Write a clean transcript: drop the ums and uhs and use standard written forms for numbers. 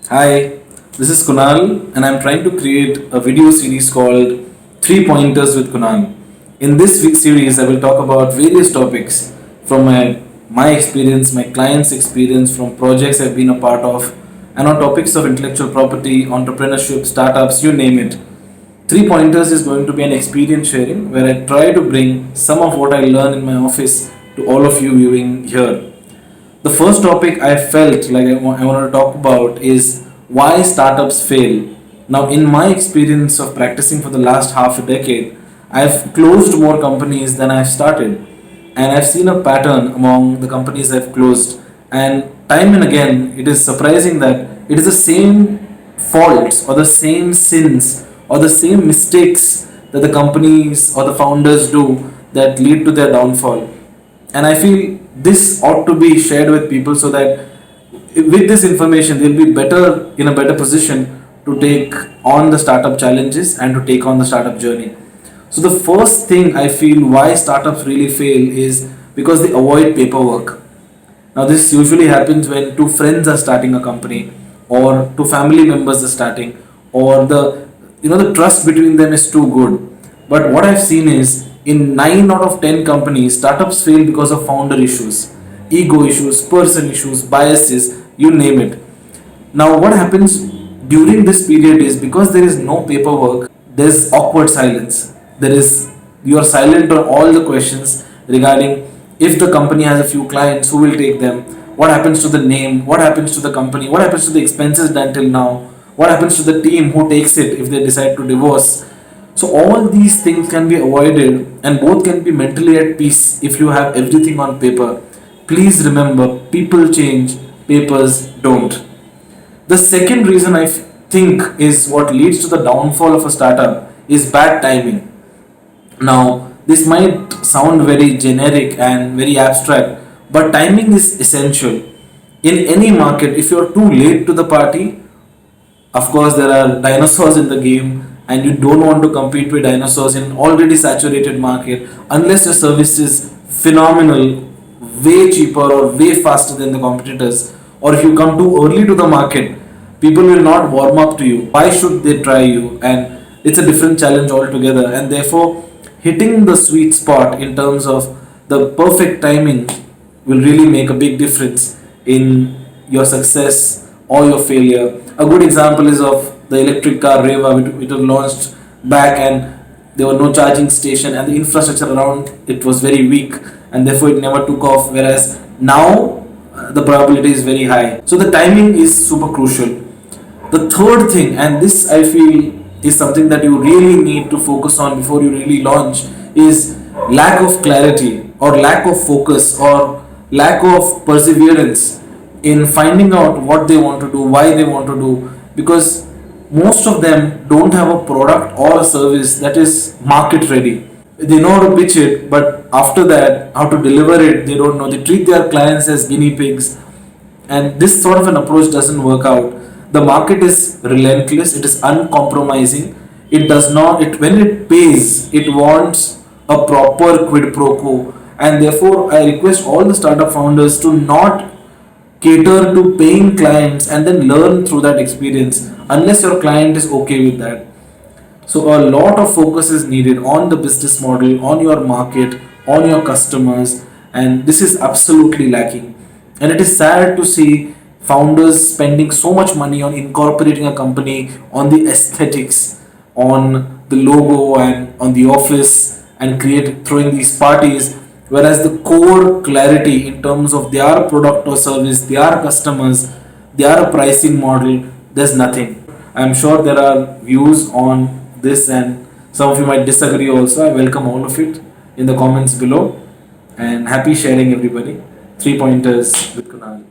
Hi, this is Kunal, and I'm trying to create a video series called Three Pointers with Kunal. In this week's series, I will talk about various topics from my experience, my clients' experience, from projects I've been a part of, and on topics of intellectual property, entrepreneurship, startups, you name it. Three Pointers is going to be an experience sharing where I try to bring some of what I learn in my office to all of you viewing here. The first topic I felt like I want to talk about is why startups fail. Now, in my experience of practicing for the last half a decade, I've closed more companies than I've started. And I've seen a pattern among the companies I've closed. And time and again, it is surprising that it is the same faults or the same sins or the same mistakes that the companies or the founders do that lead to their downfall. And I feel this ought to be shared with people so that with this information they'll be better in a better position to take on the startup challenges and to take on the startup journey. So the first thing I feel why startups really fail is because they avoid paperwork. Now this usually happens when two friends are starting a company or two family members are starting, or the trust between them is too good. But what I've seen is in 9 out of 10 companies, startups fail because of founder issues, ego issues, person issues, biases, you name it. Now, what happens during this period is because there is no paperwork, there's awkward silence. There is You are silent on all the questions regarding if the company has a few clients, who will take them, what happens to the name, what happens to the company, what happens to the expenses done till now, what happens to the team who takes it if they decide to divorce. So all these things can be avoided and both can be mentally at peace if you have everything on paper. Please remember, people change, papers don't. The second reason think is what leads to the downfall of a startup is bad timing. Now, this might sound very generic and very abstract, but timing is essential. In any market, if you're too late to the party, of course, there are dinosaurs in the game, and you don't want to compete with dinosaurs in already saturated market unless your service is phenomenal, way cheaper or way faster than the competitors. Or if you come too early to the market, people will not warm up to you. Why should they try you? And it's a different challenge altogether. And therefore, hitting the sweet spot in terms of the perfect timing will really make a big difference in your success or your failure. A good example is of the electric car Reva, which was launched back, and there were no charging station, and the infrastructure around it was very weak, and therefore it never took off. Whereas now the probability is very high. So the timing is super crucial. The third thing, and this I feel is something that you really need to focus on before you really launch, is lack of clarity or lack of focus or lack of perseverance in finding out what they want to do, why they want to do, because most of them don't have a product or a service that is market ready. They know how to pitch it, but after that, how to deliver it, they don't know. They treat their clients as guinea pigs, and this sort of an approach doesn't work out. The market is relentless, it is uncompromising. It does not, it when it pays, it wants a proper quid pro quo, and therefore, I request all the startup founders to not cater to paying clients and then learn through that experience unless your client is okay with that. So, a lot of focus is needed on the business model, on your market, on your customers, and this is absolutely lacking. And it is sad to see founders spending so much money on incorporating a company, on the aesthetics, on the logo, and on the office, and create throwing these parties, whereas the core clarity in terms of their product or service, their customers, their pricing model, there's nothing. I'm sure there are views on this, and some of you might disagree also. I welcome all of it in the comments below, and happy sharing, everybody. Three pointers with Kunal.